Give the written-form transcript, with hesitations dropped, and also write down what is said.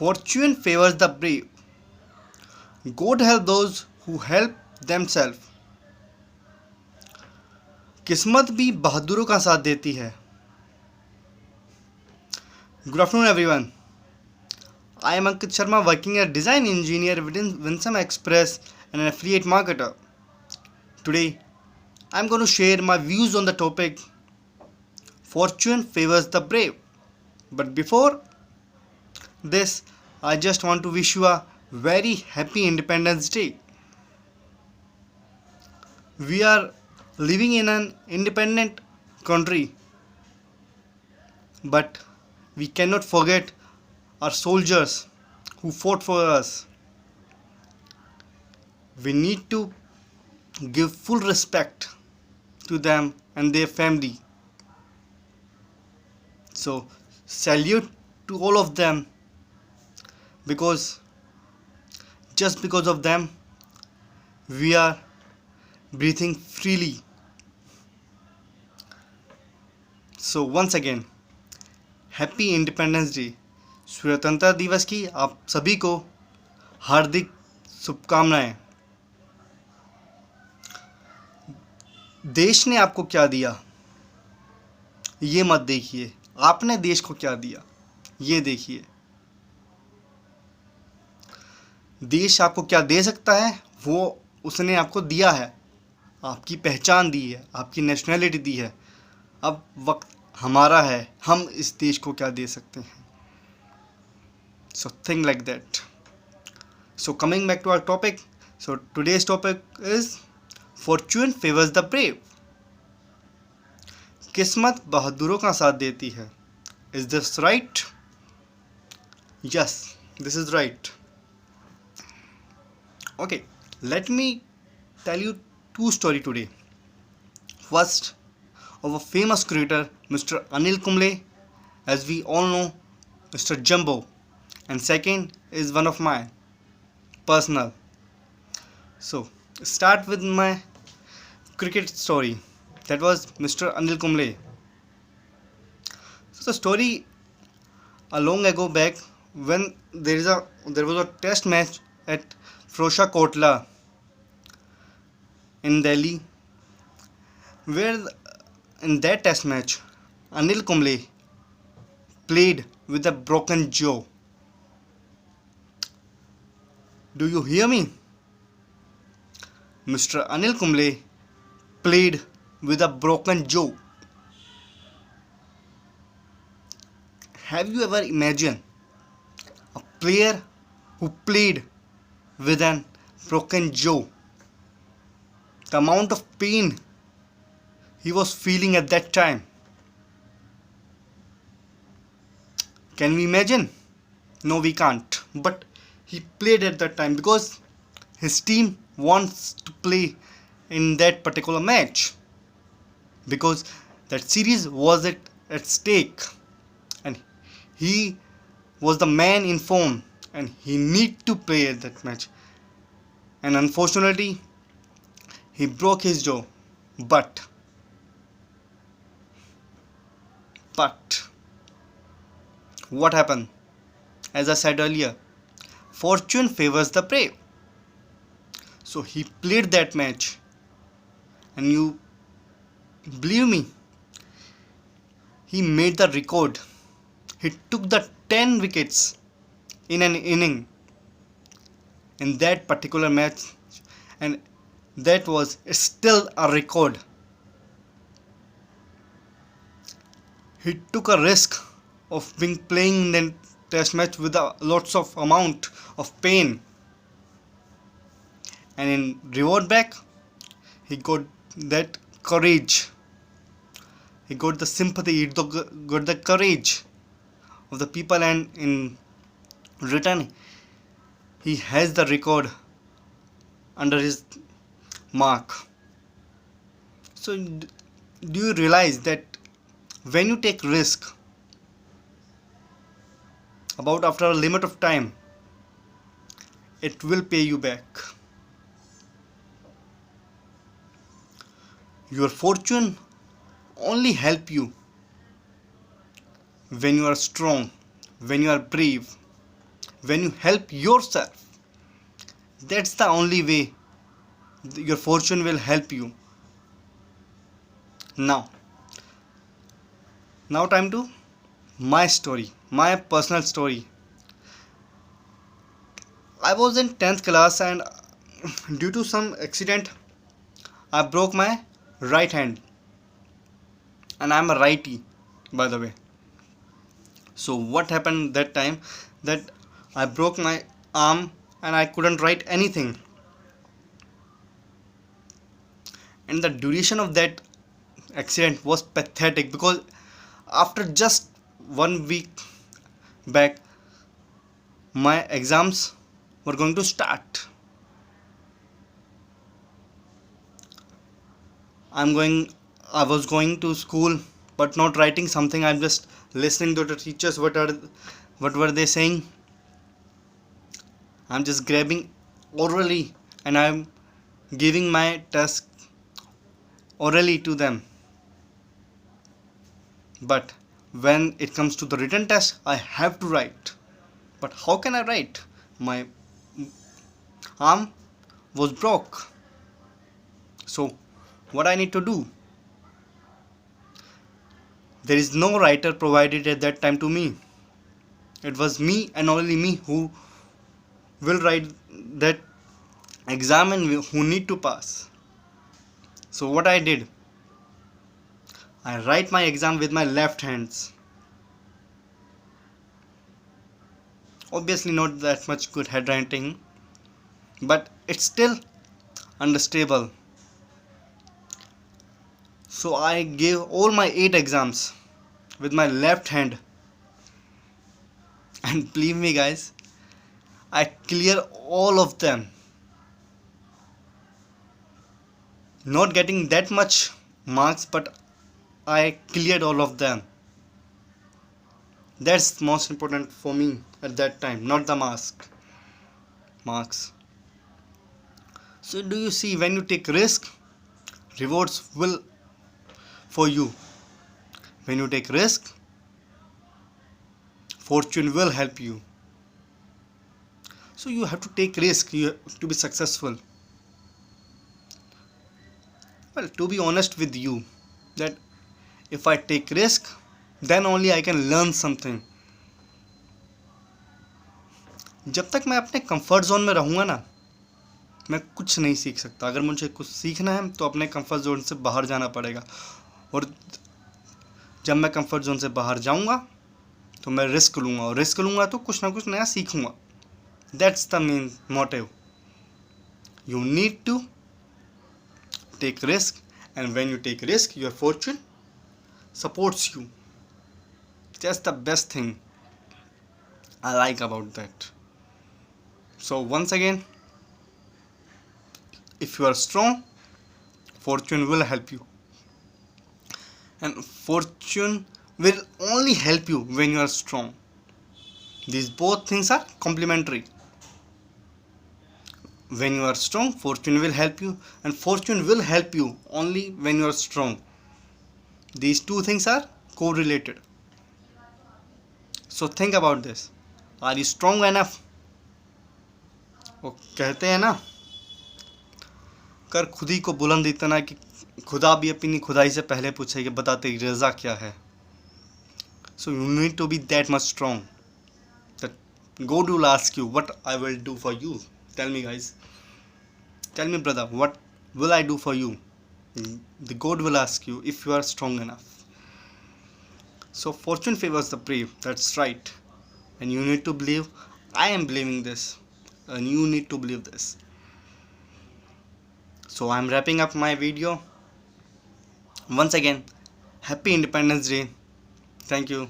Fortune favors the brave. God help those who help themselves. किस्मत भी बहादुरों का साथ देती है. Good afternoon, everyone. I am Ankit Sharma, working as design engineer within Winsome Express and an affiliate marketer. Today, I am going to share my views on the topic Fortune favors the brave. But before this, I just want to wish you a very happy Independence Day. We are living in an independent country, but we cannot forget our soldiers who fought for us. We need to give full respect to them and their family. So, salute to all of them, because just because of them, we are breathing freely. So, once again, happy independence day. स्वतंत्रता दिवस की आप सभी को हार्दिक शुभकामनाएं. देश ने आपको क्या दिया ये मत देखिए, आपने देश को क्या दिया ये देखिए. देश आपको क्या दे सकता है वो उसने आपको दिया है, आपकी पहचान दी है, आपकी नेशनैलिटी दी है. अब वक्त हमारा है, हम इस देश को क्या दे सकते हैं. So think like that. So coming back to our topic. So today's topic is fortune favours the brave. किस्मत बहादुरों का साथ देती है. Is this right? Yes, this is right. Okay, let me tell you two stories today. First, of a famous creator, Mr. Anil Kumble, as we all know, Mr. Jumbo. And second is one of my personal. So, start with my cricket story. That was Mr. Anil Kumble. So, the story a long ago back, when there was a test match at Firozshah Kotla in Delhi, where in that test match Anil Kumble played with a broken jaw. Do you hear me? Mr. Anil Kumble played with a broken jaw. Have you ever imagined a player who played with an broken jaw? The amount of pain he was feeling at that time. Can we imagine? No, we can't. But he played at that time because his team wants to play in that particular match, because that series was at stake, and he was the man in form and he need to play at that match. And unfortunately, he broke his jaw. But what happened? As I said earlier, fortune favors the brave. So he played that match, and you believe me, he made the record. He took the 10 wickets in an inning in that particular match, and that was still a record. He took a risk of being playing in the test match with lots of amount of pain, and in reward back he got that courage, he got the sympathy, he got the courage of the people, and in return he has the record under his mark. So do you realize that when you take risk, about after a limit of time, it will pay you back. Your fortune only help you when you are strong, when you are brave, when you help yourself, that's the only way your fortune will help you. Now now time to my story, my personal story. I was in 10th class, and due to some accident I broke my right hand, and I'm a righty, by the way. So what happened that time, that I broke my arm and I couldn't write anything. And the duration of that accident was pathetic, because after just 1 week back, my exams were going to start. I was going to school but not writing something. I'm just listening to the teachers, what were they saying. I'm just grabbing orally, and I'm giving my task orally to them. But when it comes to the written test, I have to write. But how can I write? My arm was broke. So what I need to do? There is no writer provided at that time to me. It was me and only me who will write that exam and who need to pass. So what I did, I write my exam with my left hands. Obviously not that much good handwriting, but it's still understandable. So I gave all my 8 exams with my left hand, and believe me guys, I clear all of them. Not getting that much marks, but I cleared all of them. That's most important for me at that time, not the marks. So do you see, when you take risk, rewards will for you. When you take risk, fortune will help you. So you have to take risk, you have to be successful. Well, to be honest with you, that if I take risk, then only I can learn something. जब तक मैं अपने comfort zone में रहूँगा ना, मैं कुछ नहीं सीख सकता. अगर मुझे कुछ सीखना है तो अपने कंफर्ट जोन से बाहर जाना पड़ेगा. और जब मैं कंफर्ट जोन से बाहर जाऊँगा तो मैं रिस्क लूँगा, और रिस्क लूँगा तो कुछ ना कुछ नया सीखूँगा. That's the main motive. You need to take risk, and when you take risk, your fortune supports you. That's the best thing I like about that. So once again, if you are strong, fortune will help you, and fortune will only help you when you are strong. These both things are complementary. When you are strong, fortune will help you, and fortune will help you only when you are strong. These two things are correlated. So think about this. Are you strong enough? वो कहते हैं ना, कर खुद ही को बुलंद इतना कि खुदा भी अपनी खुदाई से पहले पूछे कि बता तेरी रज़ा क्या है. So you need to be that much strong that God will ask you, what I will do for you. Tell me guys, tell me brother, what will I do for you? The God will ask you if you are strong enough. So fortune favors the brave, that's right, and you need to believe. I am believing this, and you need to believe this. So I am wrapping up my video. Once again, happy Independence Day. Thank you.